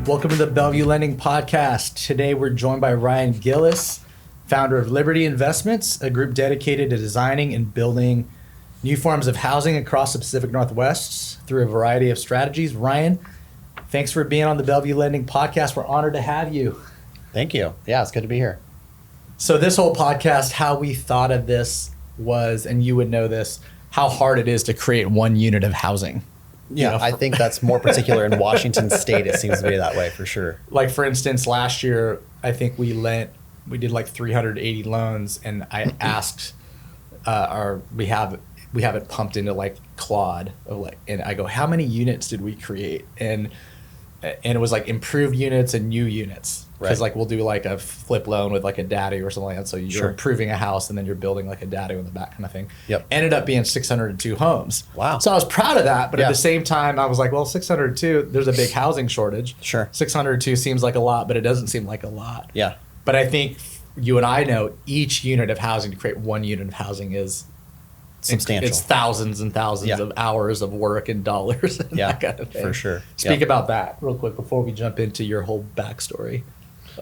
Welcome to the Bellevue Lending Podcast. Today we're joined by Ryan Gillis, founder of Liberty Investments, a group dedicated to designing and building new forms of housing across the Pacific Northwest through a variety of strategies. Ryan, thanks for being on the Bellevue Lending Podcast. We're honored to have you. Thank you. Yeah, it's good to be here. So this whole podcast, how we thought of this was, and you would know this, how hard it is to create one unit of housing. Yeah, I think that's more particular in Washington State. It seems to be that way for sure. Like for instance, last year, I think we did like 380 loans, and I asked we have it pumped into like Claude, and I go, how many units did we create? And it was like improved units and new units. Because like we'll do like a flip loan with like a daddy or something like that. So you're improving a house and then you're building like a daddy in the back kind of thing. Yep. Ended up being 602 homes. Wow. So I was proud of that. But at the same time, I was like, well, 602, there's a big housing shortage. Sure. 602 seems like a lot, but it doesn't seem like a lot. Yeah. But I think you and I know each unit of housing, to create one unit of housing is substantial. It's thousands and thousands of hours of work and dollars and that kind of thing. For sure. Speak about that real quick before we jump into your whole backstory.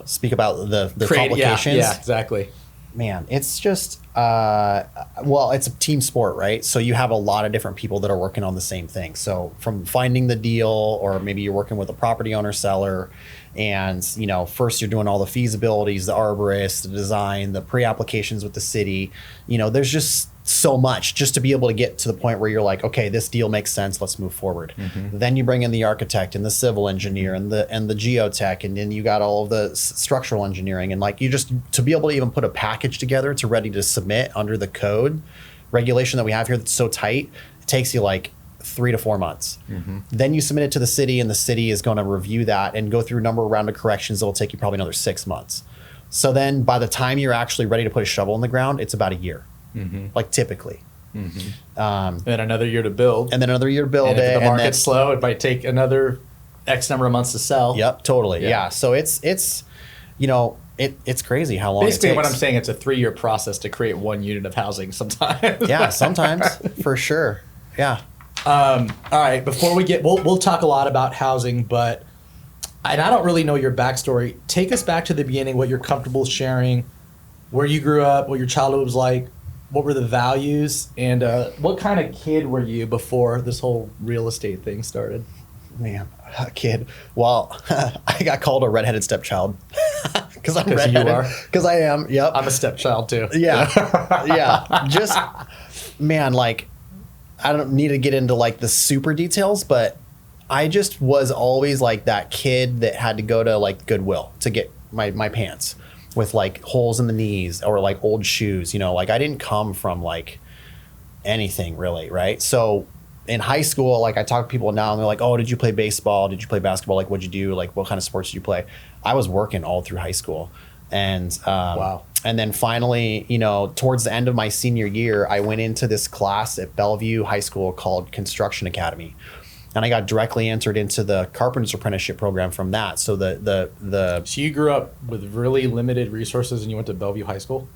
Speak about the complications. Yeah, exactly. Man, it's just, it's a team sport, right? So you have a lot of different people that are working on the same thing. So from finding the deal, or maybe you're working with a property owner seller, and first you're doing all the feasibilities, the arborist, the design, the pre-applications with the city. There's just so much just to be able to get to the point where you're like, okay, this deal makes sense, let's move forward. Mm-hmm. Then you bring in the architect and the civil engineer and the geotech, and then you got all of the structural engineering, and like you just to be able to even put a package together to ready to submit under the code regulation that we have here that's so tight, it takes you like 3 to 4 months. Mm-hmm. Then you submit it to the city, and the city is going to review that and go through a number of round of corrections. It'll take you probably another 6 months. So then by the time you're actually ready to put a shovel in the ground, it's about a year. Mm-hmm. Like typically. Mm-hmm. Then another year to build. And then another year to build and if the market's slow, it might take another X number of months to sell. Yep, totally. Yeah. So it's crazy how long basically it takes. What I'm saying, it's a 3-year process to create one unit of housing sometimes. Yeah, sometimes for sure. Yeah. All right, before we we'll talk a lot about housing, and I don't really know your backstory. Take us back to the beginning, what you're comfortable sharing, where you grew up, what your childhood was like, what were the values, and what kind of kid were you before this whole real estate thing started? Man, a kid. Well, I got called a redheaded stepchild because I'm redheaded. You are? Because I am. Yep. I'm a stepchild too. Yeah. Yeah. Just, man, like, I don't need to get into like the super details, but I just was always like that kid that had to go to like Goodwill to get my pants with like holes in the knees or like old shoes, like I didn't come from like anything really, right? So in high school, like I talk to people now and they're like, oh, did you play baseball? Did you play basketball? Like, what'd you do? Like, what kind of sports did you play? I was working all through high school. And wow. And then finally, towards the end of my senior year, I went into this class at Bellevue High School called Construction Academy. And I got directly entered into the carpenter's apprenticeship program from that. So So you grew up with really limited resources and you went to Bellevue High School?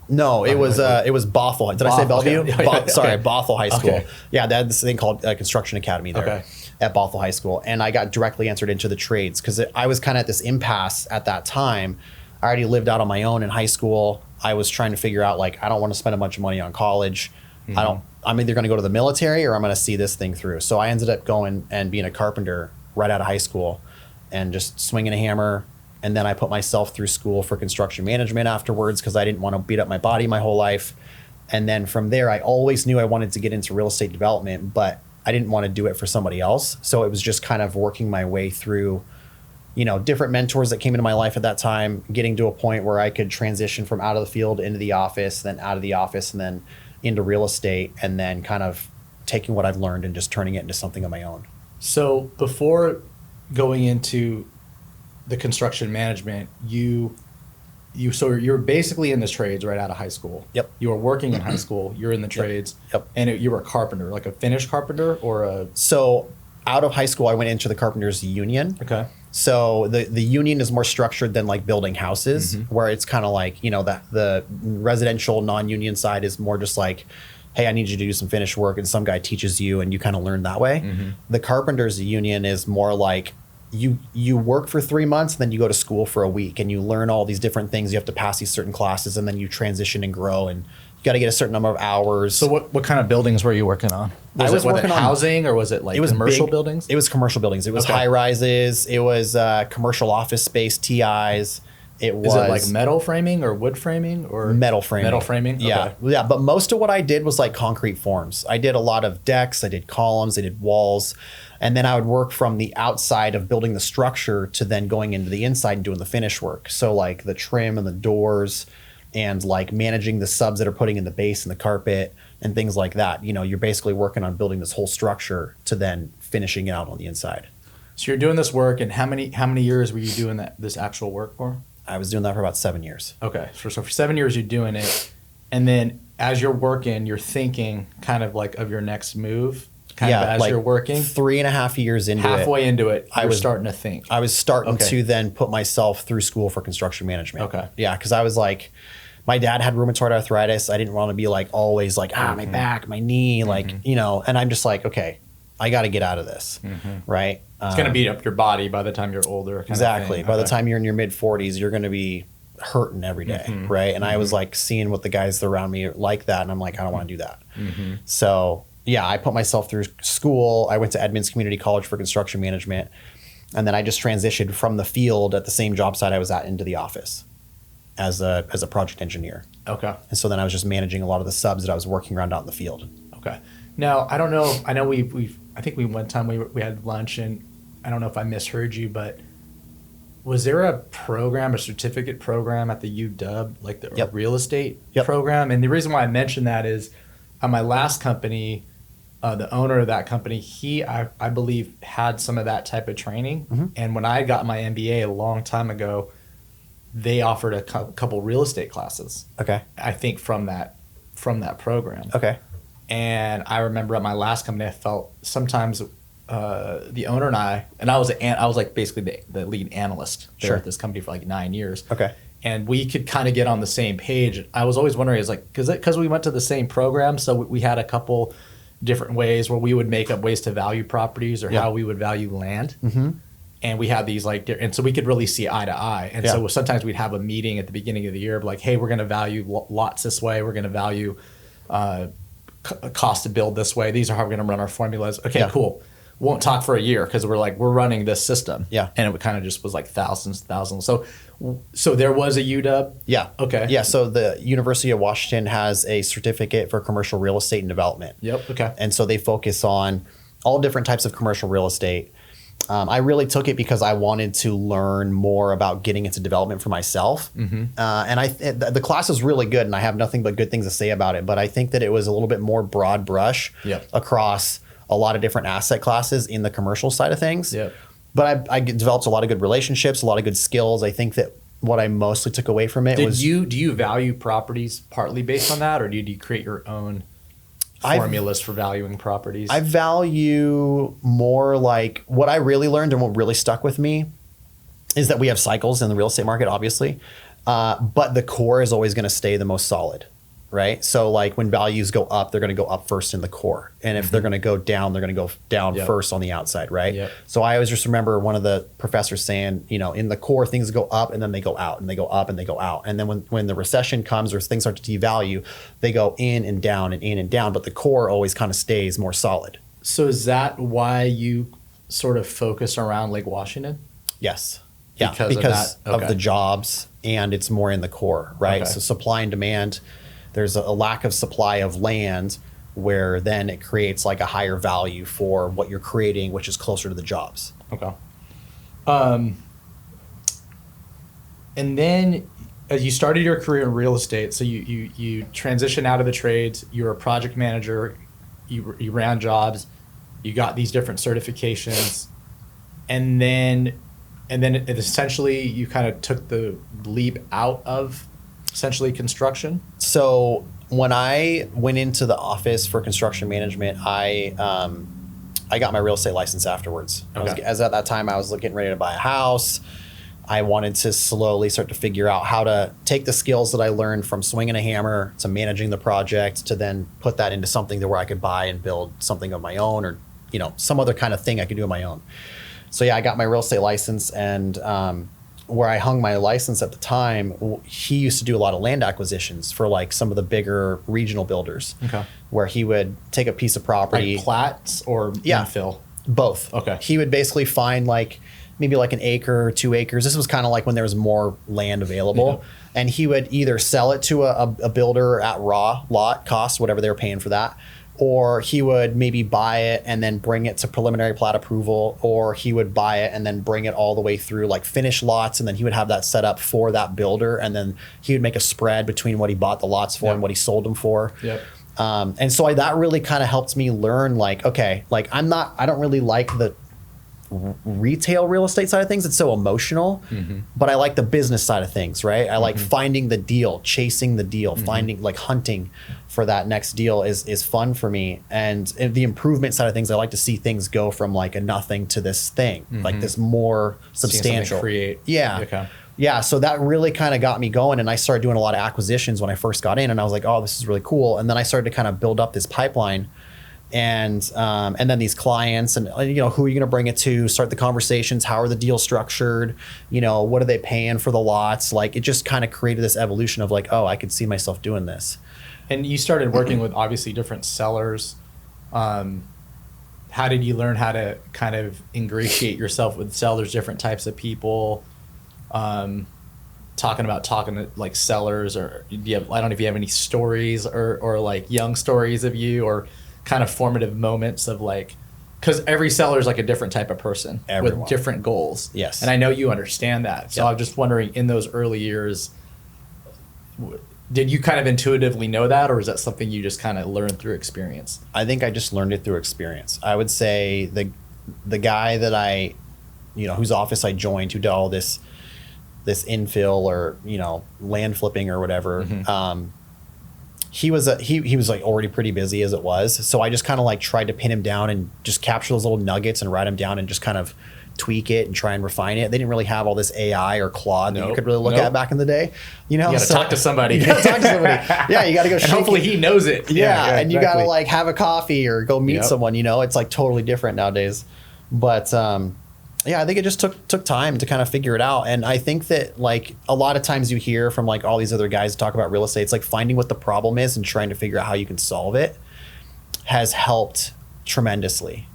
No, it was Bothell. Did I say Bellevue? Okay. Sorry, Bothell High School. Okay. Yeah, they had this thing called Construction Academy there at Bothell High School. And I got directly entered into the trades because I was kind of at this impasse at that time. I already lived out on my own in high school. I was trying to figure out, like, I don't want to spend a bunch of money on college. Mm-hmm. I'm either going to go to the military or I'm going to see this thing through. So I ended up going and being a carpenter right out of high school and just swinging a hammer. And then I put myself through school for construction management afterwards because I didn't want to beat up my body my whole life. And then from there, I always knew I wanted to get into real estate development, but I didn't want to do it for somebody else. So it was just kind of working my way through different mentors that came into my life at that time, getting to a point where I could transition from out of the field into the office, then out of the office, and then into real estate, and then kind of taking what I've learned and just turning it into something of my own. So before going into the construction management, you were basically in the trades right out of high school. Yep. You were working in high school. You're in the trades. Yep. And you were a carpenter, like a finished carpenter or a... So out of high school, I went into the carpenters union. Okay. So the union is more structured than like building houses, where it's kind of like, the residential non-union side is more just like, hey, I need you to do some finished work, and some guy teaches you and you kind of learn that way. Mm-hmm. The carpenters union is more like, you work for 3 months, and then you go to school for a week, and you learn all these different things. You have to pass these certain classes, and then you transition and grow, and you got to get a certain number of hours. So what kind of buildings were you working on? Was it housing, or was it like commercial buildings? It was commercial buildings. It was high rises. It was commercial office space, TIs. Is it like metal framing or wood framing or metal framing? Metal framing. Yeah, okay. yeah. But most of what I did was like concrete forms. I did a lot of decks. I did columns. I did walls, and then I would work from the outside of building the structure to then going into the inside and doing the finish work. So like the trim and the doors, and like managing the subs that are putting in the base and the carpet and things like that. You know, you're basically working on building this whole structure to then finishing it out on the inside. So you're doing this work, and how many years were you doing this actual work for? I was doing that for about 7 years. Okay. So for 7 years you're doing it. And then as you're working, you're thinking kind of like of your next move as you're working. 3.5 years into halfway into it, I was starting to think. I was starting to then put myself through school for construction management. Okay. Yeah, because I was like, my dad had rheumatoid arthritis. I didn't want to be like always like, my back, my knee, like, you know, and I'm just like, okay, I got to get out of this, right? It's going to beat up your body by the time you're older. Exactly. By the time you're in your mid 40s, you're going to be hurting every day, right? And I was like seeing what the guys around me are like that, and I'm like, I don't want to do that. So yeah, I put myself through school. I went to Edmonds Community College for construction management, and then I just transitioned from the field at the same job site I was at into the office as a project engineer. Okay. And so then I was just managing a lot of the subs that I was working around out in the field. Okay. Now, I don't know. I know I think one time we had lunch, and I don't know if I misheard you, but was there a certificate program at the UW, like the real estate program? And the reason why I mentioned that is at my last company, the owner of that company, I believe had some of that type of training. And when I got my MBA a long time ago, they offered a couple real estate classes. Okay. I think from that program. Okay. And I remember at my last company, I felt sometimes the owner and I was like basically the lead analyst there at this company for like 9 years. Okay. And we could kind of get on the same page. I was always wondering, because we went to the same program, so we had a couple different ways where we would make up ways to value properties or how we would value land. And we had these and so we could really see eye to eye. And so sometimes we'd have a meeting at the beginning of the year of like, hey, we're going to value lots this way. We're going to value cost to build this way. These are how we're going to run our formulas. Okay, cool. Won't talk for a year because we're running this system. Yeah. And it kind of just was like thousands. So there was a UW? Yeah. Okay. Yeah. So the University of Washington has a certificate for commercial real estate and development. Yep. Okay. And so they focus on all different types of commercial real estate. I really took it because I wanted to learn more about getting into development for myself. And the class was really good, and I have nothing but good things to say about it. But I think that it was a little bit more broad brush across a lot of different asset classes in the commercial side of things. Yep. But I developed a lot of good relationships, a lot of good skills. I think that what I mostly took away from it was... Do you value properties partly based on that, or do you create your own formulas for valuing properties? I value more like what I really learned and what really stuck with me is that we have cycles in the real estate market, obviously, but the core is always going to stay the most solid, right? So like when values go up, they're going to go up first in the core. And if they're going to go down, they're going to go down first on the outside, right? Yep. So I always just remember one of the professors saying, you know, in the core, things go up and then they go out and they go up and they go out. And then when the recession comes or things start to devalue, they go in and down and in and down, but the core always kind of stays more solid. So is that why you sort of focus around Lake Washington? Yes. Yeah, because of the jobs, and it's more in the core, right? Okay. So supply and demand, there's a lack of supply of land where then it creates like a higher value for what you're creating, which is closer to the jobs. Okay. And then as you started your career in real estate, so you transitioned out of the trades, you were a project manager, you ran jobs, you got these different certifications, and then essentially you kind of took the leap out of essentially construction. So when I went into the office for construction management, I got my real estate license afterwards. Okay. As at that time, I was getting ready to buy a house. I wanted to slowly start to figure out how to take the skills that I learned from swinging a hammer to managing the project to then put that into something where I could buy and build something of my own, or, you know, some other kind of thing I could do on my own. So yeah, I got my real estate license, and where I hung my license at the time, he used to do a lot of land acquisitions for like some of the bigger regional builders. Okay. Where he would take a piece of property. Like plats or Yeah. infill? Both. Okay. He would basically find like maybe like an acre or 2 acres. This was kind of like when there was more land available. Yeah. And he would either sell it to a builder at raw lot cost, whatever they were paying for that, or he would maybe buy it and then bring it to preliminary plat approval, or he would buy it and then bring it all the way through like finished lots, and then he would have that set up for that builder, and then he would make a spread between what he bought the lots for and what he sold them for. Yep. And so that really kind of helped me learn like, okay, like I don't really like the retail real estate side of things. It's so emotional, but I like the business side of things, right? I like finding the deal, chasing the deal, finding like hunting for that next deal is fun for me. And the improvement side of things, I like to see things go from like a nothing to this thing, like this more substantial. Create. Yeah. Okay. Yeah, so that really kind of got me going, and I started doing a lot of acquisitions when I first got in, and I was like, oh, this is really cool. And then I started to kind of build up this pipeline, and then these clients, and who are you going to bring it to? Start the conversations. How are the deals structured? What are they paying for the lots? Like, it just kind of created this evolution of like, oh, I could see myself doing this. And you started working with obviously different sellers. How did you learn how to kind of ingratiate yourself with sellers, different types of people? Talking to like sellers, or do you have, I don't know if you have any stories or like young stories of you, or kind of formative moments of like, because every seller is like a different type of person. Everyone. With different goals. Yes. And I know you understand that. So I'm just wondering, in those early years, did you kind of intuitively know that, or is that something you just kind of learned through experience? I think I just learned it through experience. I would say the guy that whose office I joined, who did all this infill or land flipping or whatever, he was like already pretty busy as it was, so I just kind of like tried to pin him down and just capture those little nuggets and write them down and just kind of tweak it and try and refine it. They didn't really have all this AI or Claude that you could really look at back in the day. You gotta talk to somebody. You gotta talk to somebody. Yeah, you gotta go. And hopefully he knows it. Yeah, and you gotta like have a coffee or go meet someone. It's like totally different nowadays. But yeah, I think it just took time to kind of figure it out. And I think that like a lot of times you hear from like all these other guys talk about real estate, it's like finding what the problem is and trying to figure out how you can solve it has helped tremendously.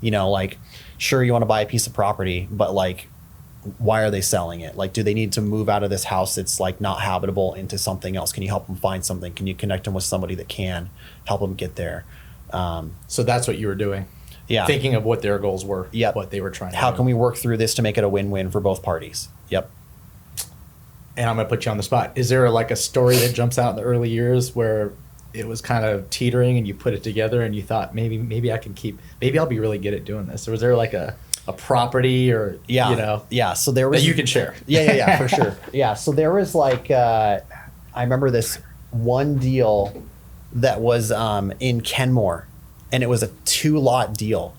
Like, sure, you want to buy a piece of property, but like, why are they selling it? Like, do they need to move out of this house that's like not habitable into something else? Can you help them find something? Can you connect them with somebody that can help them get there? So that's what you were doing. Yeah. Thinking of what their goals were. Yep. What they were trying to do. How can we work through this to make it a win-win for both parties? Yep. And I'm going to put you on the spot. Is there like a story that jumps out in the early years where it was kind of teetering and you put it together and you thought maybe I can maybe I'll be really good at doing this? Or was there like a property or, Yeah. So there was. That you can share. Yeah, for sure. Yeah. So there was like, I remember this one deal that was in Kenmore, and it was a 2-lot deal.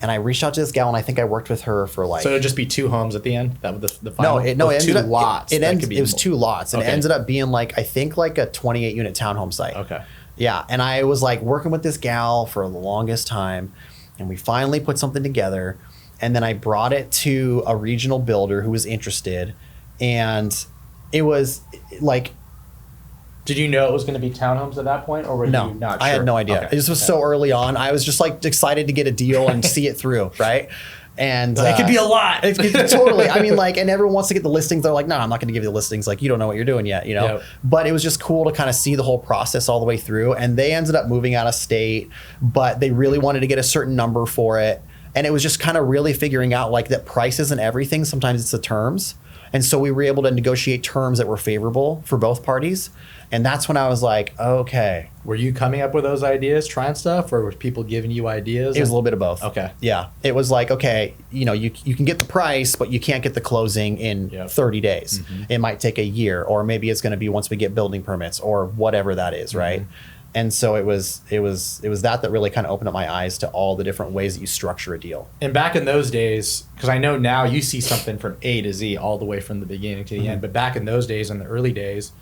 And I reached out to this gal, and I think I worked with her for like. So it'd just be 2 homes at the end. That was the final. It ended up, lots. It was 2 lots, and Okay. it ended up being like, I think like a 28-unit townhome site. Okay. Yeah, and I was like working with this gal for the longest time, and we finally put something together, and then I brought it to a regional builder who was interested, and it was like. Did you know it was going to be townhomes at that point, or were you not sure? I had no idea. Okay. This was so early on. I was just like excited to get a deal and see it through, right? And it could be a lot. Totally. I mean, like, and everyone wants to get the listings. They're like, no, I'm not going to give you the listings. Like, you don't know what you're doing yet, Yep. But it was just cool to kind of see the whole process all the way through. And they ended up moving out of state, but they really wanted to get a certain number for it. And it was just kind of really figuring out like that price isn't everything. Sometimes it's the terms. And so we were able to negotiate terms that were favorable for both parties. And that's when I was like, okay. Were you coming up with those ideas, trying stuff, or were people giving you ideas? It was a little bit of both. Okay. Yeah. It was like, okay, you can get the price, but you can't get the closing in 30 days. It might take a year, or maybe it's going to be once we get building permits or whatever that is, right? And so it was that really kind of opened up my eyes to all the different ways that you structure a deal. And back in those days, because I know now you see something from A to Z all the way from the beginning to the end, but back in those days, in the early days,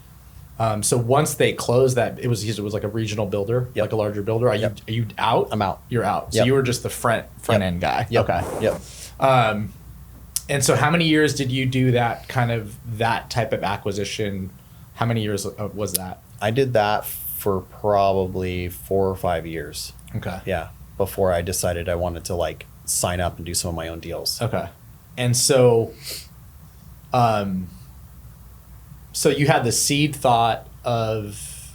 so once they closed that, it was like a regional builder, like a larger builder. Are you out? I'm out. You're out. So you were just the front end guy. Yep. Okay. Yep. And so how many years did you do that type of acquisition? How many years was that? I did that for probably 4 or 5 years. Okay. Yeah. Before I decided I wanted to like sign up and do some of my own deals. Okay. And so, so you had the seed thought of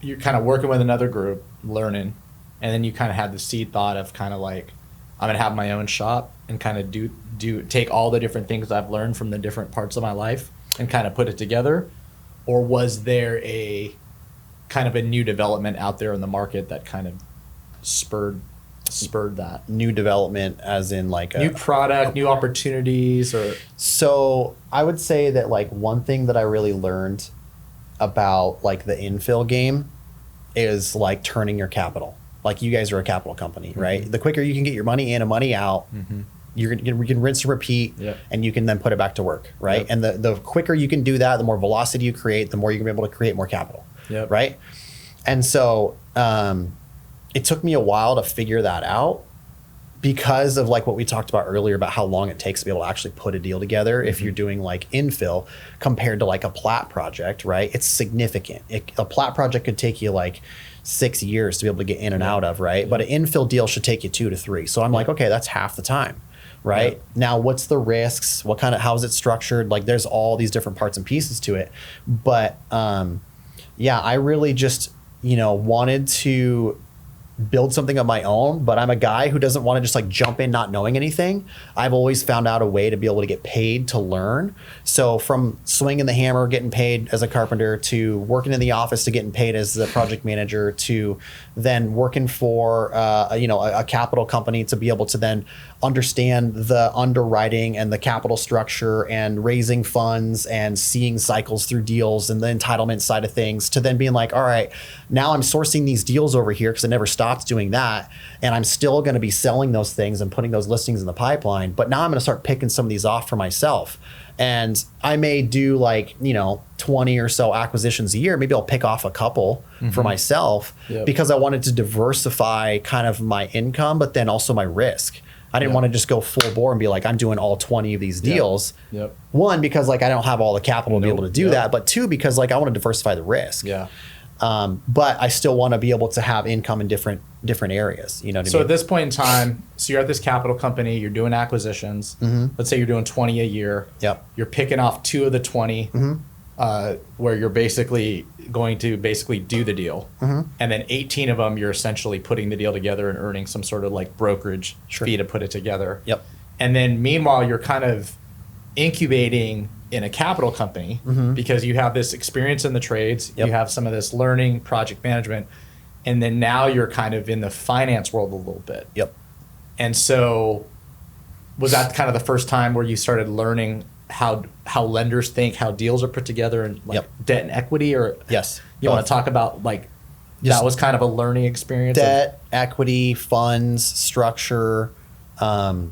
you're kind of working with another group, learning, and then you kind of had the seed thought of kind of like, I'm going to have my own shop and kind of take all the different things I've learned from the different parts of my life and kind of put it together. Or was there a kind of a new development out there in the market that kind of spurred that? New development as in like new product, new opportunities, or? So I would say that like one thing that I really learned about like the infill game is like turning your capital. Like you guys are a capital company, right? The quicker you can get your money in and money out, we can rinse and repeat, and you can then put it back to work, right? And the quicker you can do that, the more velocity you create, the more you're gonna be able to create more capital, right? And so it took me a while to figure that out because of like what we talked about earlier about how long it takes to be able to actually put a deal together if you're doing like infill compared to like a plat project, right? It's significant. A plat project could take you like 6 years to be able to get in and out of, right? But an infill deal should take you 2 to 3. So I'm like, okay, that's half the time, right? Now, what's the risks? How is it structured? Like there's all these different parts and pieces to it. But I really just, wanted to build something of my own, but I'm a guy who doesn't want to just like jump in not knowing anything. I've always found out a way to be able to get paid to learn. So from swinging the hammer, getting paid as a carpenter, to working in the office, to getting paid as the project manager, to then working for a capital company to be able to then understand the underwriting and the capital structure and raising funds and seeing cycles through deals and the entitlement side of things, to then being like, all right, now I'm sourcing these deals over here because I never stopped doing that, and I'm still going to be selling those things and putting those listings in the pipeline, but now I'm going to start picking some of these off for myself. And I may do like 20 or so acquisitions a year. Maybe I'll pick off a couple for myself because I wanted to diversify kind of my income, but then also my risk. I didn't want to just go full bore and be like, I'm doing all 20 of these deals. One, because like I don't have all the capital to be able to do that, but two, because like I want to diversify the risk. But I still want to be able to have income in different areas. You know what I mean? So at this point in time, so you're at this capital company, you're doing acquisitions. Let's say you're doing 20 a year. You're picking off 2 of the 20 where you're basically going to do the deal. And then 18 of them, you're essentially putting the deal together and earning some sort of like brokerage fee to put it together. And then meanwhile, you're kind of incubating in a capital company because you have this experience in the trades, you have some of this learning, project management, and then now you're kind of in the finance world a little bit. And so was that kind of the first time where you started learning how lenders think, how deals are put together, and like debt and equity? Or you want to talk about like that was kind of a learning experience? Debt, equity, funds, structure,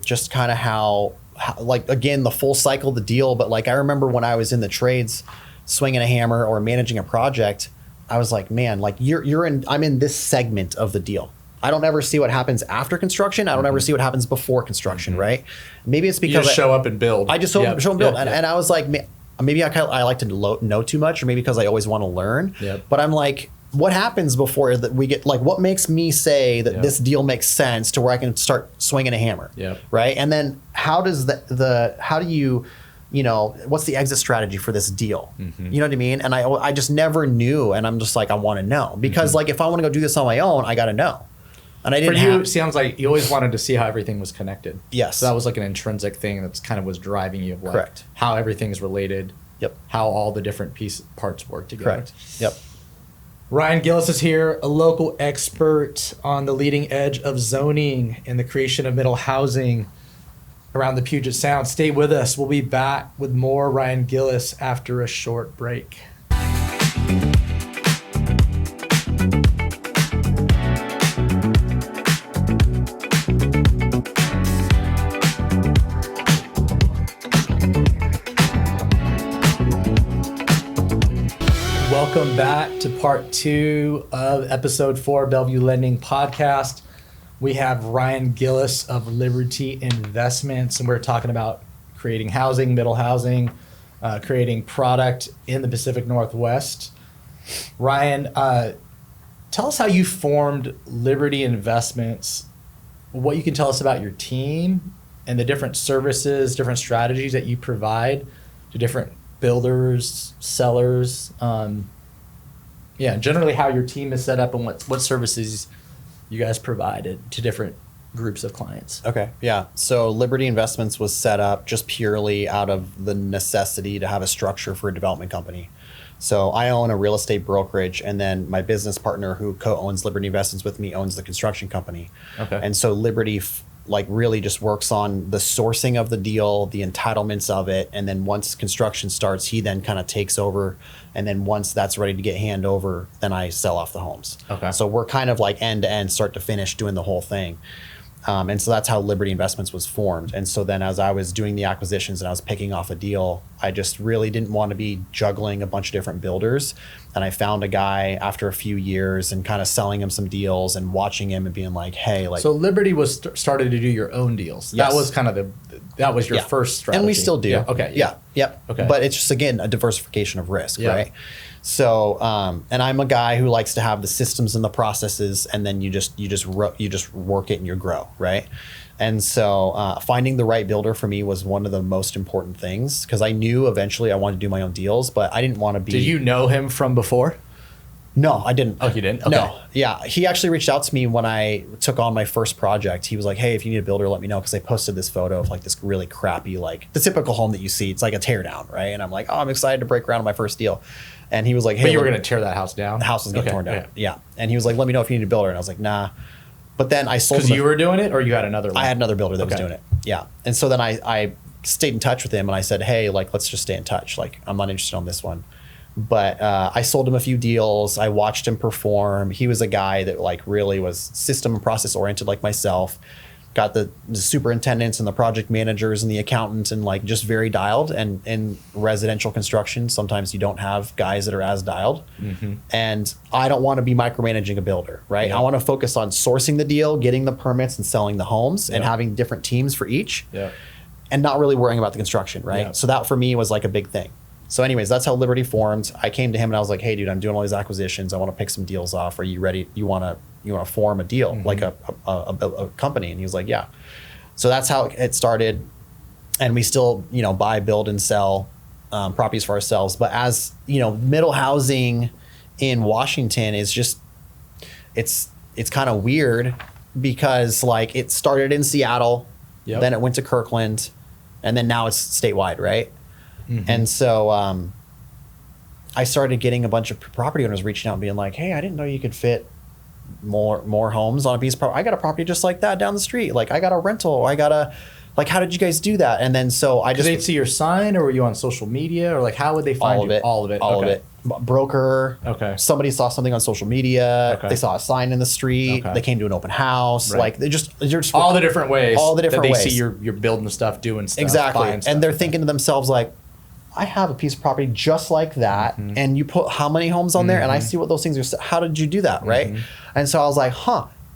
just kind of how like, again, the full cycle of the deal. But like I remember when I was in the trades swinging a hammer or managing a project, I was like, man, like I'm in this segment of the deal. I don't ever see what happens after construction. I don't ever see what happens before construction, right? Maybe it's because you just show up and build. I just show up and build. And I was like, maybe I like to know too much, or maybe because I always want to learn. But I'm like, what happens before that we get, like, what makes me say that this deal makes sense to where I can start swinging a hammer, right? And then how does how do you, what's the exit strategy for this deal? You know what I mean? And I just never knew, and I'm just like, I want to know, because like if I want to go do this on my own, I got to know. And I didn't. For you, it sounds like you always wanted to see how everything was connected. Yes. So that was like an intrinsic thing that's kind of was driving you, of like how everything's related. How all the different parts work together. Ryan Gillis is here, a local expert on the leading edge of zoning and the creation of middle housing around the Puget Sound. Stay with us. We'll be back with more Ryan Gillis after a short break. Welcome back to part 2 of episode 4 Bellevue Lending Podcast. We have Ryan Gillis of Liberty Investments, and we're talking about creating housing, middle housing, creating product in the Pacific Northwest. Ryan, tell us how you formed Liberty Investments, what you can tell us about your team, and the different services, different strategies that you provide to different builders, sellers. Generally how your team is set up and what services you guys provided to different groups of clients. Okay, yeah. So Liberty Investments was set up just purely out of the necessity to have a structure for a development company. So I own a real estate brokerage, and then my business partner who co-owns Liberty Investments with me owns the construction company. Okay. And so Liberty really just works on the sourcing of the deal, the entitlements of it, and then once construction starts, he then kind of takes over, and then once that's ready to get hand over, then I sell off the homes. Okay. So we're kind of like end to end, start to finish, doing the whole thing. And so that's how Liberty Investments was formed. And so then as I was doing the acquisitions and I was picking off a deal, I just really didn't want to be juggling a bunch of different builders. And I found a guy after a few years and kind of selling him some deals and watching him and being like, hey, like. So Liberty was started to do your own deals. Yes. That was kind of that was your first strategy. And we still do. Yeah. Okay. Yeah. Yep. Okay. But it's just, again, a diversification of risk, Yeah. right? So, and I'm a guy who likes to have the systems and the processes, and then you just work it and you grow, right? And so, finding the right builder for me was one of the most important things, because I knew eventually I wanted to do my own deals, but I didn't want to be. Did you know him from before? No, I didn't. Oh, you didn't? Okay. No. Yeah. He actually reached out to me when I took on my first project. He was like, hey, if you need a builder, let me know. Because I posted this photo of like this really crappy, like the typical home that you see. It's like a tear down, right? And I'm like, oh, I'm excited to break ground on my first deal. And he was like, hey. But you were going to tear that house down? The house was getting torn down. Okay. Yeah. And he was like, let me know if you need a builder. And I was like, nah. But then I sold him. Because you were doing it, or you had another one? I had another builder that was Okay. doing it. Yeah. And so then I stayed in touch with him and I said, hey, like, let's just stay in touch. Like, I'm not interested on this one. But I sold him a few deals. I watched him perform. He was a guy that like really was system and process oriented like myself. Got the superintendents and the project managers and the accountants and like just very dialed. And in residential construction, sometimes you don't have guys that are as dialed. Mm-hmm. And I don't want to be micromanaging a builder, right? Yeah. I want to focus on sourcing the deal, getting the permits and selling the homes and Yeah. having different teams for each. Yeah. And not really worrying about the construction, right? Yeah. So that for me was like a big thing. So anyways, that's how Liberty formed. I came to him and I was like, hey, dude, I'm doing all these acquisitions. I want to pick some deals off. Are you ready? You want to form a deal, Mm-hmm. like a company? And he was like, yeah. So that's how it started. And we still, buy, build, and sell properties for ourselves. But as, middle housing in Washington is just, it's kind of weird because like it started in Seattle, Yep. then it went to Kirkland, and then now it's statewide, right? Mm-hmm. And so I started getting a bunch of property owners reaching out and being like, hey, I didn't know you could fit more homes on a piece of property. I got a property just like that down the street. Like I got a rental. How did you guys do that? And then so I Did just they see your sign, or were you on social media, or like how would they find all of you? it. All of it. All Okay. of it. Broker. Okay. Somebody saw something on social media. Okay. They saw a sign in the street. Okay. They came to an open house. Right. Like they're just All the different ways. All the different that they ways. see you're building stuff, doing stuff, Exactly. buying stuff. And they're thinking to themselves like, I have a piece of property just like that, Mm-hmm. and you put how many homes on there, and I see what those things are. How did you do that, right? Mm-hmm. And so I was like,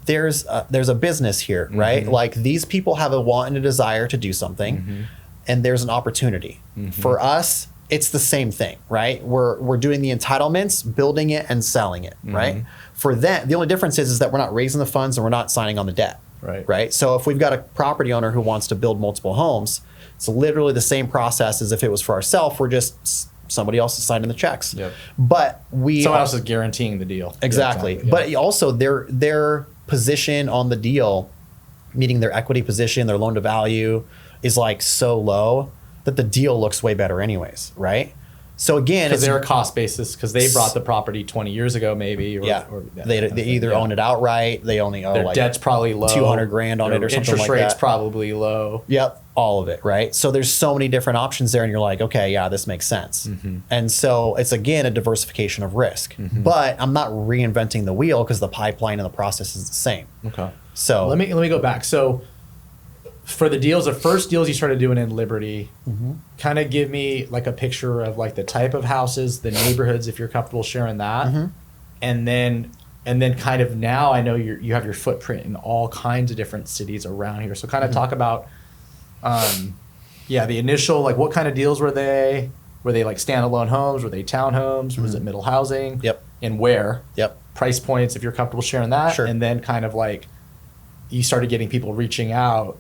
there's a business here, right? Mm-hmm. Like these people have a want and a desire to do something, Mm-hmm. and there's an opportunity. For us, it's the same thing, right? We're doing the entitlements, building it, and selling it, right? Mm-hmm. For them, the only difference is that we're not raising the funds and we're not signing on the debt, Right. right? So if we've got a property owner who wants to build multiple homes, it's literally the same process as if it was for ourselves. We're just somebody else is signing the checks. Yep. But Someone else is guaranteeing the deal. exactly. Yeah. But also their position on the deal, meaning their equity position, their loan to value, is like so low that the deal looks way better anyways, right? So again, because it's they're a cost basis, because they brought the property 20 years ago, maybe. Or, yeah. or that They kind of thing. either Yeah. own it outright, they only owe Their like debt's probably low. 200 grand on Their it or something interest like rate's that. probably low. Yep, all of it, right? So there's so many different options there, and you're like, okay, yeah, this makes sense. Mm-hmm. And so it's again a diversification of risk. But I'm not reinventing the wheel because the pipeline and the process is the same. Okay. So Let me go back. So for the first deals you started doing in Liberty, kind of give me like a picture of like the type of houses, the neighborhoods, if you're comfortable sharing that. And then And then kind of now I know you have your footprint in all kinds of different cities around here. So kind of talk about, the initial, like what kind of deals were they? Were they like standalone homes? Were they townhomes? Was it middle housing? Yep. And where? Yep. Price points, if you're comfortable sharing that. Sure. And then kind of like you started getting people reaching out.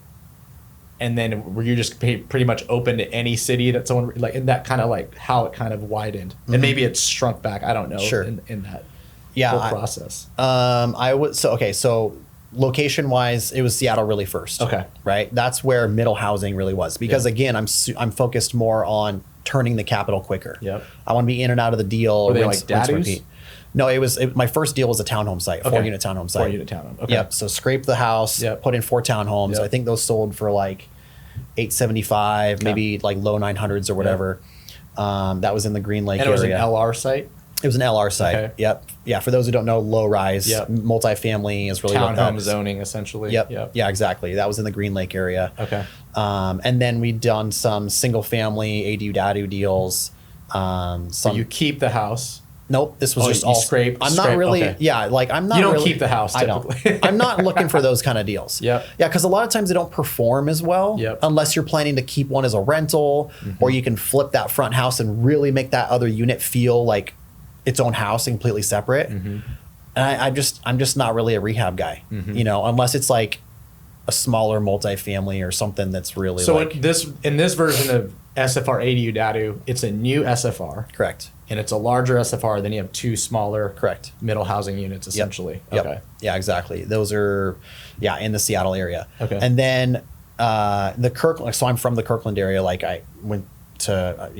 And then were you just pretty much open to any city that someone, like, and that kind of like how it kind of widened? And maybe it's shrunk back. I don't know. Sure. In that whole process. So location wise, it was Seattle really first. Okay. Right. That's where middle housing really was because again, I'm focused more on turning the capital quicker. Yep. I want to be in and out of the deal. Were they like daddies? No, my first deal was a townhome site, a 4-unit townhome site. 4-unit townhome. Okay. Yep. So scrape the house, put in 4 townhomes. Yep. I think those sold for like $875, maybe like low 900s or whatever. That was in the Green Lake area. And it was an LR site? It was an LR site. Okay. Yep. Yeah. For those who don't know, low rise, multifamily is really what that townhome is. zoning, essentially. Yep. Yeah, exactly. That was in the Green Lake area. Okay. And then we'd done some single family ADU DADU deals. So you keep the house. Nope. This was just all scrape. I'm not really. Okay. Yeah. Like I'm not. You don't really, keep the house. Typically. I don't. I'm not looking for those kind of deals. Yep. Yeah. Because a lot of times they don't perform as well. Yep. Unless you're planning to keep one as a rental, or you can flip that front house and really make that other unit feel like its own house and completely separate. And I'm just not really a rehab guy. You know, unless it's like a smaller multifamily or something that's really. So like, in this version of SFR ADU DADU, it's a new SFR. Correct. And it's a larger SFR. Then you have 2 smaller. Correct. Middle housing units, essentially. Yep. Okay. Yeah, exactly. Those are, in the Seattle area. Okay. And then the Kirkland. So I'm from the Kirkland area. Like I went to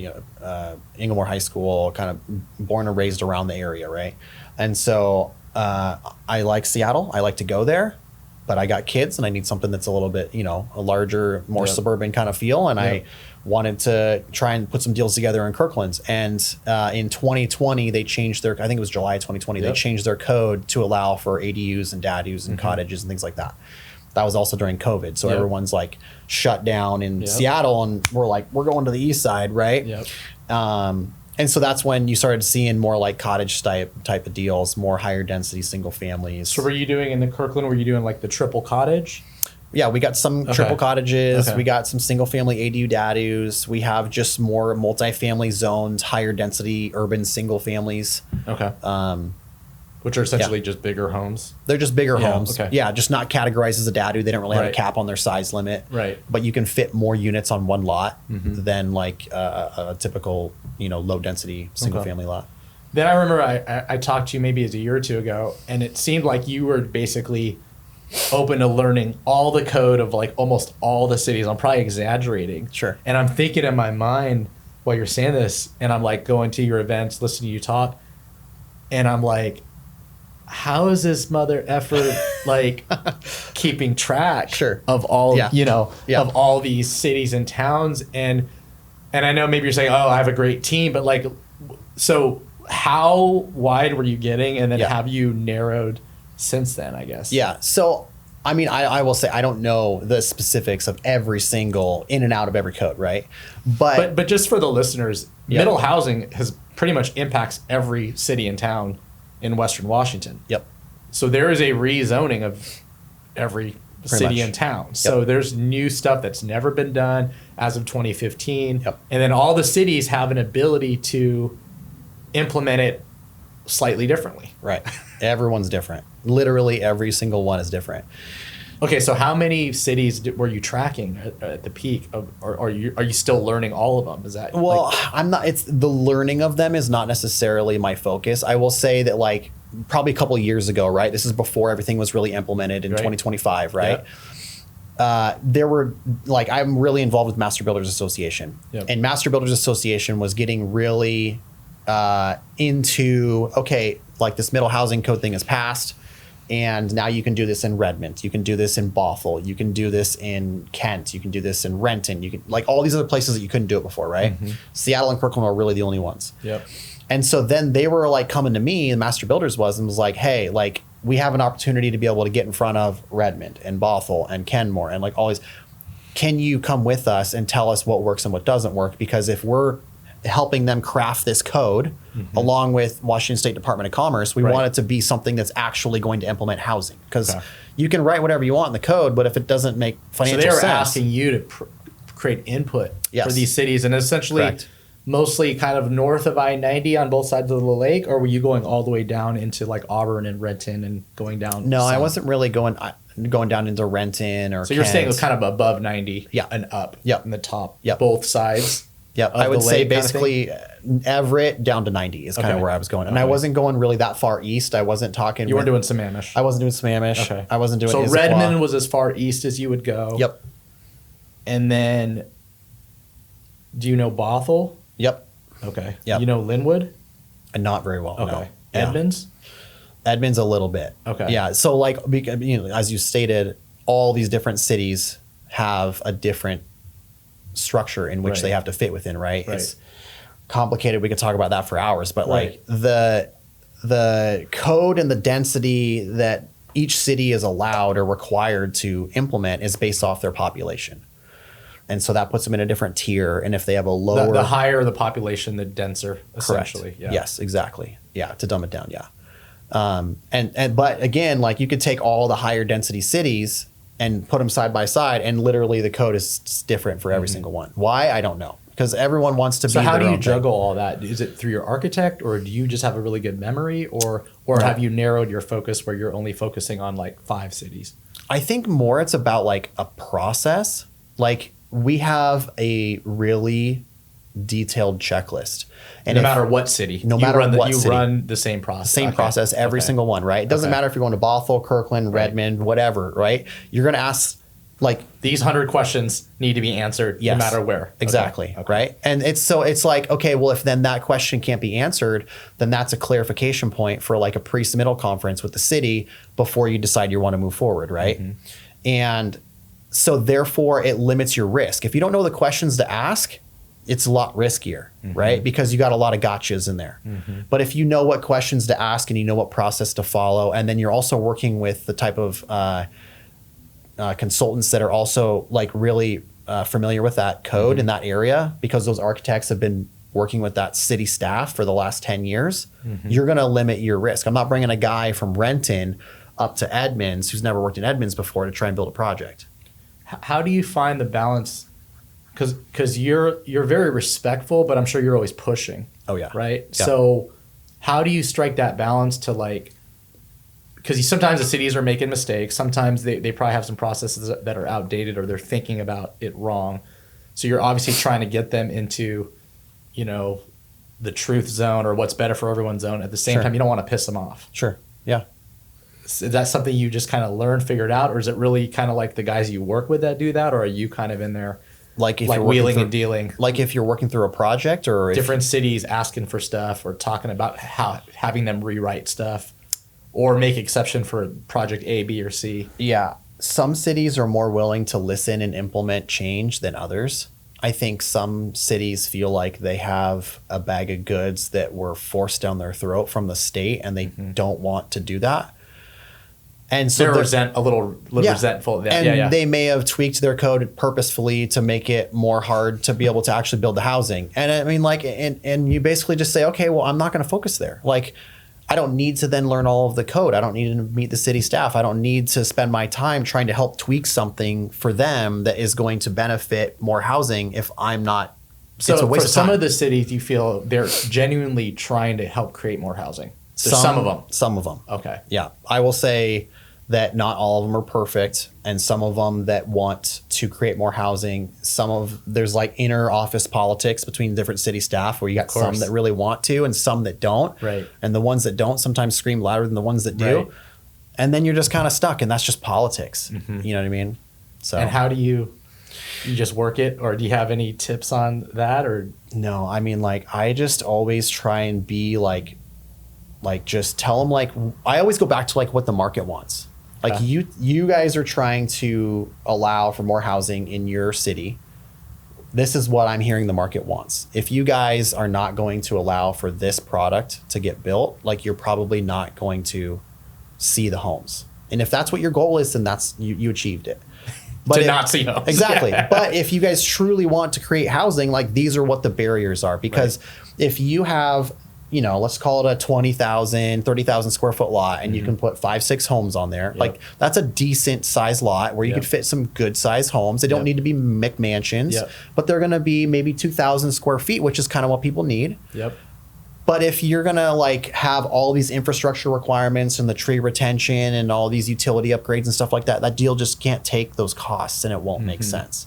Inglemoor High School, kind of born and raised around the area, right? And so I like Seattle. I like to go there, but I got kids and I need something that's a little bit, a larger, more suburban kind of feel. And I wanted to try and put some deals together in Kirkland. And in 2020, they changed their, I think it was July 2020, they changed their code to allow for ADUs and DADUs and cottages and things like that. That was also during COVID. So everyone's like shut down in Seattle and we're going to the east side, right? Yep. And so that's when you started seeing more like cottage type of deals, more higher density single families. So were you doing in the Kirkland, were you doing like the triple cottage? Yeah, we got some triple cottages. We got some single family ADU DADUs. We have just more multifamily zones, higher density urban single families. Okay. Which are essentially just bigger homes. They're just bigger homes. Okay. Yeah, just not categorized as a DADU. They don't really have a cap on their size limit. Right. But you can fit more units on one lot than like a typical, low density single family lot. Then I remember I talked to you maybe a year or two ago, and it seemed like you were basically open to learning all the code of like almost all the cities. I'm probably exaggerating. Sure. And I'm thinking in my mind while you're saying this, and I'm like going to your events, listening to you talk, and I'm like, how is this mother effer like keeping track of all of all these cities and towns? And I know maybe you're saying, oh, I have a great team, but like, so how wide were you getting, and then have you narrowed since then, I guess? Yeah. So, I mean, I will say I don't know the specifics of every single in and out of every code, right? But just for the listeners, middle housing has pretty much impacts every city and town in Western Washington. Yep. So there is a rezoning of every city and town. So there's new stuff that's never been done as of 2015. Yep. And then all the cities have an ability to implement it slightly differently. Right. Everyone's different. Literally every single one is different. Okay, so how many cities were you tracking at the peak of, or are you still learning all of them? Is that I'm not. It's the learning of them is not necessarily my focus. I will say that like probably a couple of years ago, right? This is before everything was really implemented in 2025, right? There were like I'm really involved with Master Builders Association, and Master Builders Association was getting really into like this middle housing code thing is passed. And now you can do this in Redmond. You can do this in Bothell. You can do this in Kent. You can do this in Renton. You can like all these other places that you couldn't do it before, right? Seattle and Kirkland are really the only ones. Yep. And so then they were like coming to me, and Master Builders was like, hey, like we have an opportunity to be able to get in front of Redmond and Bothell and Kenmore and like all these. Can you come with us and tell us what works and what doesn't work? Because if we're helping them craft this code along with Washington State Department of Commerce. We want it to be something that's actually going to implement housing, because you can write whatever you want in the code, but if it doesn't make financial sense. So they were asking you to create input for these cities, and essentially mostly kind of north of I-90 on both sides of the lake, or were you going all the way down into like Auburn and Renton and going down? No, I wasn't really going down into Renton or So you're saying it was kind of above 90 and up in the top, both sides? Yep, I would say basically Everett down to 90 is kind of where I was going. And I wasn't going really that far east. I wasn't talking. You weren't doing Sammamish. I wasn't doing Sammamish. Okay. I wasn't doing So Issaquah. Redmond was as far east as you would go. Yep. And then, do you know Bothell? Yep. Okay. Yep. You know Linwood? And not very well. Okay. No. Edmonds? Edmonds a little bit. Okay. Yeah. So like, as you stated, all these different cities have a different structure in which they have to fit within, right? It's complicated. We could talk about that for hours, but like the code and the density that each city is allowed or required to implement is based off their population. And so that puts them in a different tier. And if they have a lower... The higher the population, the denser, essentially. Correct. Yeah. Yes, exactly. Yeah, to dumb it down, yeah. But again, like you could take all the higher density cities and put them side by side, and literally the code is different for every single one. Why? I don't know. Because everyone wants to be. So how do you juggle all that? Is it through your architect, or do you just have a really good memory, or have you narrowed your focus where you're only focusing on like 5 cities? I think more it's about like a process. Like we have a really detailed checklist. And no matter what city, no matter what city, you run the same process. Same process, every single one, right? It doesn't matter if you're going to Bothell, Kirkland, Redmond, whatever, right? You're going to ask like these 100 questions need to be answered no matter where. Exactly. Okay. Right. And it's like, okay, well, if then that question can't be answered, then that's a clarification point for like a pre-submittal conference with the city before you decide you want to move forward. Right. And so therefore it limits your risk. If you don't know the questions to ask, it's a lot riskier, right? Because you got a lot of gotchas in there. But if you know what questions to ask and you know what process to follow, and then you're also working with the type of consultants that are also like really familiar with that code in that area, because those architects have been working with that city staff for the last 10 years, you're going to limit your risk. I'm not bringing a guy from Renton up to Edmonds who's never worked in Edmonds before to try and build a project. How do you find the balance? Because you're very respectful, but I'm sure you're always pushing. Oh yeah. Right. Yeah. So how do you strike that balance to like? Because sometimes the cities are making mistakes. Sometimes they probably have some processes that are outdated, or they're thinking about it wrong. So you're obviously trying to get them into, the truth zone or what's better for everyone's zone. At the same time, you don't want to piss them off. Sure. Yeah. Is that something you just kind of learned, figured out, or is it really kind of like the guys you work with that do that, or are you kind of in there? Like if you're wheeling and dealing, like if you're working through a project, or different cities asking for stuff, or talking about having them rewrite stuff, or make exception for project A, B, or C. Yeah, some cities are more willing to listen and implement change than others. I think some cities feel like they have a bag of goods that were forced down their throat from the state, and they don't want to do that. And so they're a little resentful. And they may have tweaked their code purposefully to make it more hard to be able to actually build the housing. And I mean, like, and you basically just say, okay, well, I'm not going to focus there. Like, I don't need to then learn all of the code. I don't need to meet the city staff. I don't need to spend my time trying to help tweak something for them that is going to benefit more housing if I'm not. So it's a waste for of time. some of the cities, you feel they're genuinely trying to help create more housing. Some of them. Some of them. Okay. Yeah. I will say that not all of them are perfect, and some of them that want to create more housing. There's like inner office politics between different city staff, where you got some that really want to and some that don't. Right. And the ones that don't sometimes scream louder than the ones that do. Right. And then you're just kind of stuck, and that's just politics. You know what I mean? So. And how do you just work it, or do you have any tips on that, or? No, I mean, like, I just always try and be like just tell them, like, I always go back to like what the market wants. Like you guys are trying to allow for more housing in your city. This is what I'm hearing the market wants. If you guys are not going to allow for this product to get built, like, you're probably not going to see the homes. And if that's what your goal is, then you achieved it. But to not see homes. Exactly. Yeah. But if you guys truly want to create housing, like these are what the barriers are. Because if you have, let's call it a 20,000, 30,000 square foot lot, and you can put 5-6 homes on there, like that's a decent size lot where you could fit some good size homes. They don't need to be McMansions, but they're going to be maybe 2,000 square feet, which is kind of what people need. Yep. But if you're going to like have all these infrastructure requirements and the tree retention and all these utility upgrades and stuff like that, that deal just can't take those costs and it won't make sense.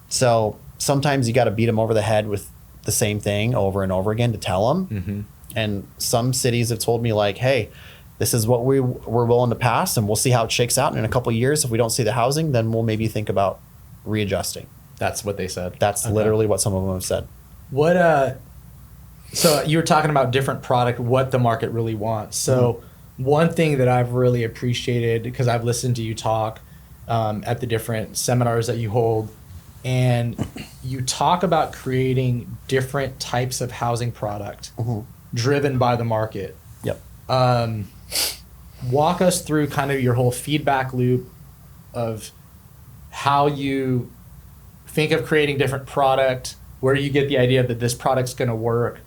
So sometimes you got to beat them over the head with the same thing over and over again to tell them. And some cities have told me like, hey, this is what we're willing to pass and we'll see how it shakes out. And in a couple of years, if we don't see the housing, then we'll maybe think about readjusting. That's what they said. That's literally what some of them have said. So you were talking about different product, what the market really wants. So one thing that I've really appreciated, because I've listened to you talk at the different seminars that you hold, and you talk about creating different types of housing product driven by the market. Yep. Walk us through kind of your whole feedback loop of how you think of creating different product, where you get the idea that this product's going to work,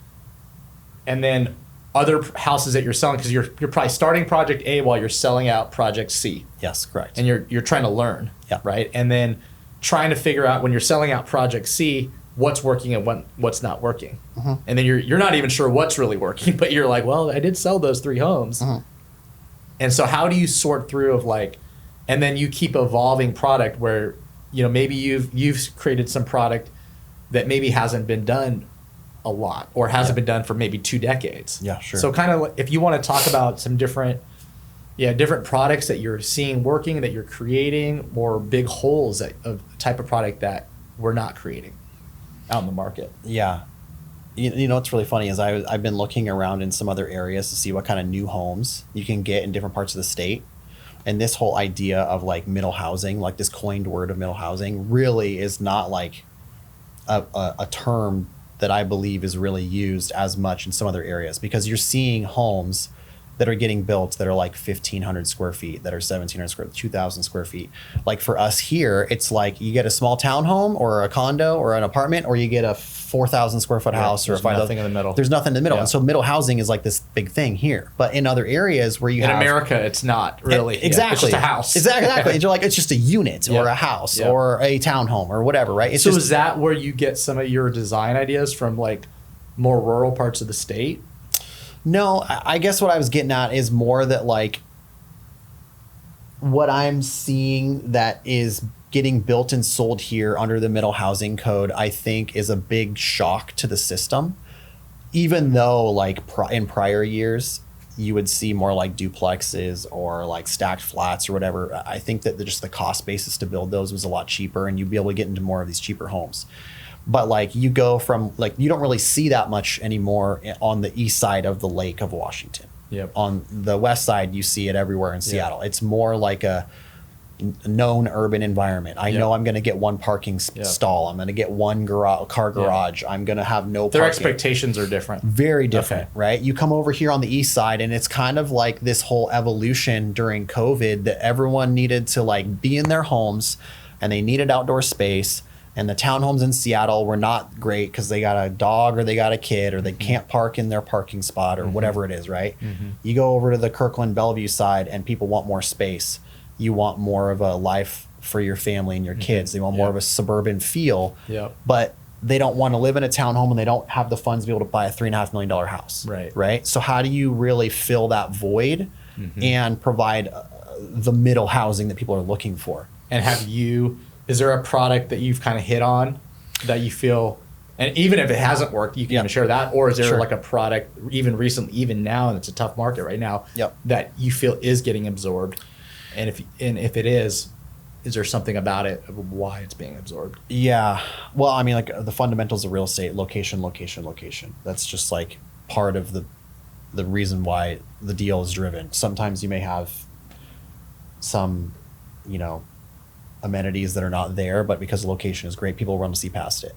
and then other houses that you're selling, because you're probably starting project A while you're selling out project C. Yes, correct. And you're trying to learn, right? And then trying to figure out when you're selling out project C, what's working and what's not working. And then you're not even sure what's really working, but you're like, well, I did sell those 3 homes. And so how do you sort through of like, and then you keep evolving product where, maybe you've created some product that maybe hasn't been done a lot or hasn't been done for maybe 2 decades. Yeah, sure. So kind of if you want to talk about some different products that you're seeing working, that you're creating, or big holes of type of product that we're not creating out in the market. Yeah. What's really funny is I've been looking around in some other areas to see what kind of new homes you can get in different parts of the state. And this whole idea of like middle housing, like this coined word of middle housing, really is not like a term that I believe is really used as much in some other areas, because you're seeing homes that are getting built that are like 1,500 square feet, that are 1,700 square, 2,000 square feet. Like for us here, it's like you get a small townhome or a condo or an apartment, or you get a 4,000 square foot house or a 5,000. Nothing in the middle. There's nothing in the middle. Yeah. And so middle housing is like this big thing here. But in other areas where you in have... America, it's not really. Exactly. It's just a house. Exactly. And you're like, it's just a unit or a house or a townhome or whatever, right? It's so just, is that where you get some of your design ideas from, like more rural parts of the state? No, I guess what I was getting at is more that like what I'm seeing that is getting built and sold here under the middle housing code, I think is a big shock to the system. Even though like in prior years, you would see more like duplexes or like stacked flats or whatever. I think that just the cost basis to build those was a lot cheaper, and you'd be able to get into more of these cheaper homes. But like you go from like, you don't really see that much anymore on the east side of the Lake of Washington. Yep. On the west side, you see it everywhere in Seattle. It's more like a known urban environment. I know I'm going to get one parking stall. I'm going to get one car garage. I'm going to have no parking. Their expectations are different. Very different, right? You come over here on the east side, and it's kind of like this whole evolution during COVID that everyone needed to like be in their homes, and they needed outdoor space. And the townhomes in Seattle were not great because they got a dog or they got a kid or they can't park in their parking spot or whatever it is, right? You go over to the Kirkland Bellevue side and people want more space. You want more of a life for your family and your kids. They want more of a suburban feel, but they don't want to live in a townhome and they don't have the funds to be able to buy a $3.5 million house, right? So how do you really fill that void and provide the middle housing that people are looking for? And is there a product that you've kind of hit on that you feel, and even if it hasn't worked, you can even share that? Or is there like a product even recently, even now, and it's a tough market right now, that you feel is getting absorbed? And if it is there something about it of why it's being absorbed? Yeah. Well, I mean, like the fundamentals of real estate, location. That's just like part of the reason why the deal is driven. Sometimes you may have some, amenities that are not there, but because the location is great, people run to see past it.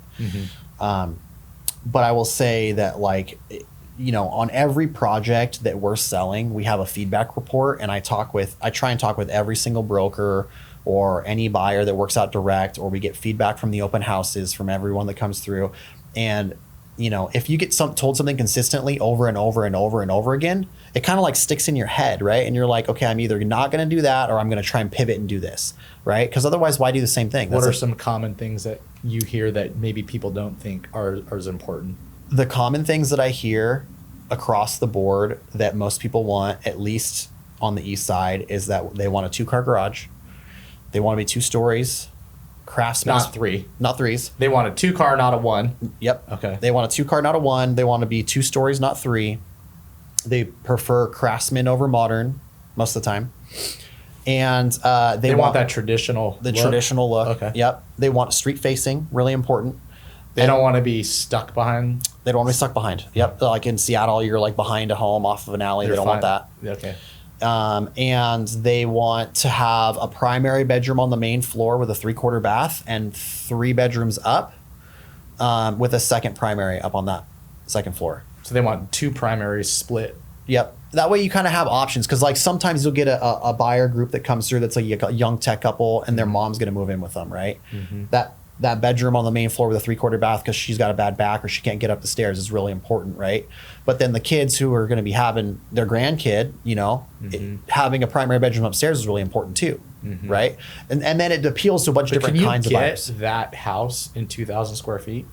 But I will say that on every project that we're selling, we have a feedback report, and I try and talk with every single broker or any buyer that works out direct, or we get feedback from the open houses from everyone that comes through. And if you get told something consistently over and over and over and over again, it kind of like sticks in your head, right? And you're like, okay, I'm either not going to do that, or I'm going to try and pivot and do this, right? Because otherwise, why do the same thing? What are some common things that you hear that maybe people don't think are as important? The common things that I hear across the board that most people want, at least on the east side, is that they want a 2-car garage. They want to be 2 stories. Craftsman. Not 3. Not 3s. They want a 2-car, not a 1. Yep. Okay. They want a 2-car, not a 1. They want to be 2 stories, not 3. They prefer Craftsman over modern most of the time. And they want that traditional look. Traditional look. Okay. Yep. They want street facing, really important. They don't want to be stuck behind. They don't want to be stuck behind. Yep. Like in Seattle, you're like behind a home off of an alley. They don't want that. Okay. And they want to have a primary bedroom on the main floor with a 3/4 bath and 3 bedrooms up, with a second primary up on that second floor. So they want 2 primaries split. Yep. That way you kind of have options, because like sometimes you'll get a buyer group that comes through that's like a young tech couple and their mom's going to move in with them, right? Mm-hmm. That bedroom on the main floor with a 3/4 bath because she's got a bad back or she can't get up the stairs is really important, right? But then the kids who are going to be having their grandkid, having a primary bedroom upstairs is really important too, right? And then it appeals to a bunch of different kinds of buyers. Can you get that house in 2,000 square feet?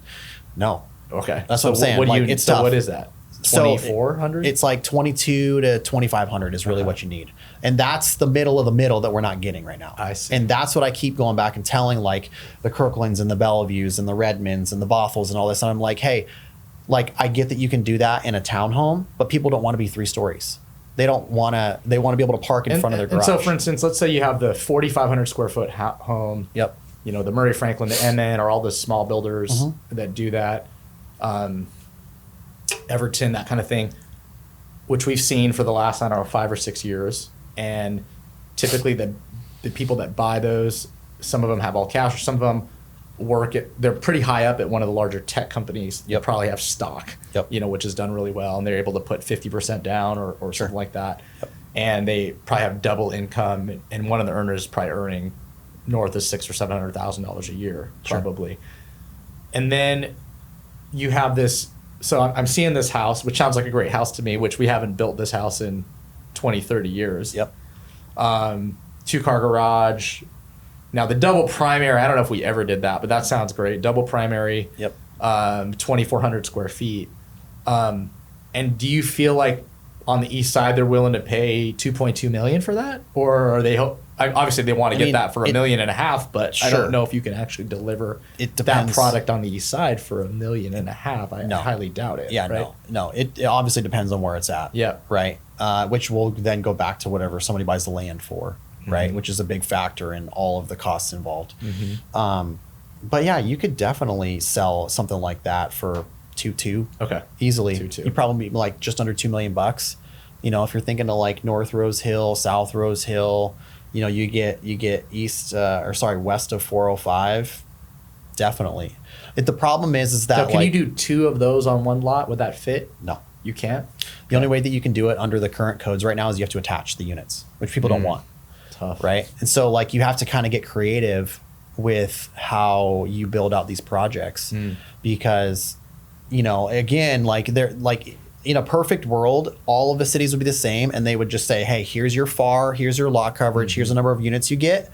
No. Okay. That's what I'm saying. It's tough. What is that? 2,400? It's like 2,200 to 2,500 is really what you need. And that's the middle of the middle that we're not getting right now. I see. And that's what I keep going back and telling like the Kirklands and the Bellevues and the Redmonds and the Bothels and all this. And I'm like, hey, like I get that you can do that in a townhome, but people don't want to be 3 stories. They want to be able to park in front of their garage. And so for instance, let's say you have the 4,500 square foot home. Yep. The Murray Franklin, the MN, or all the small builders that do that. Everton, that kind of thing, which we've seen for the last, 5 or 6 years. And typically the people that buy those, some of them have all cash, or some of them they're pretty high up at one of the larger tech companies. Yep. Probably have stock, which has done really well. And they're able to put 50% down or something like that. Yep. And they probably have double income. And one of the earners is probably earning north of $600,000 or $700,000 a year, probably. Sure. And then you have this. So I'm seeing this house, which sounds like a great house to me, which we haven't built this house in 20, 30 years. Yep. 2-car garage. Now, the double primary, I don't know if we ever did that, but that sounds great. Double primary. Yep. 2,400 square feet. And do you feel like on the east side they're willing to pay $2.2 million for that? Or are they obviously they want to get that for $1.5 million, but sure. I don't know if you can actually deliver that product on the east side for $1.5 million. I highly doubt it. Yeah, right? No. It obviously depends on where it's at. Yeah. Right. Which will then go back to whatever somebody buys the land for, right? Which is a big factor in all of the costs involved. But yeah, you could definitely sell something like that for 2.2. Okay. Easily. 2.2. You probably be like just under $2 million. If you're thinking of like North Rose Hill, South Rose Hill, you get west of 405. Definitely. The problem is that can you do 2 of those on one lot? Would that fit? No. You can't? The only way that you can do it under the current codes right now is you have to attach the units, which people don't want. Tough. Right? And so like you have to kind of get creative with how you build out these projects because, again, like they're like in a perfect world, all of the cities would be the same and they would just say, hey, here's your FAR, here's your lot coverage, here's the number of units you get.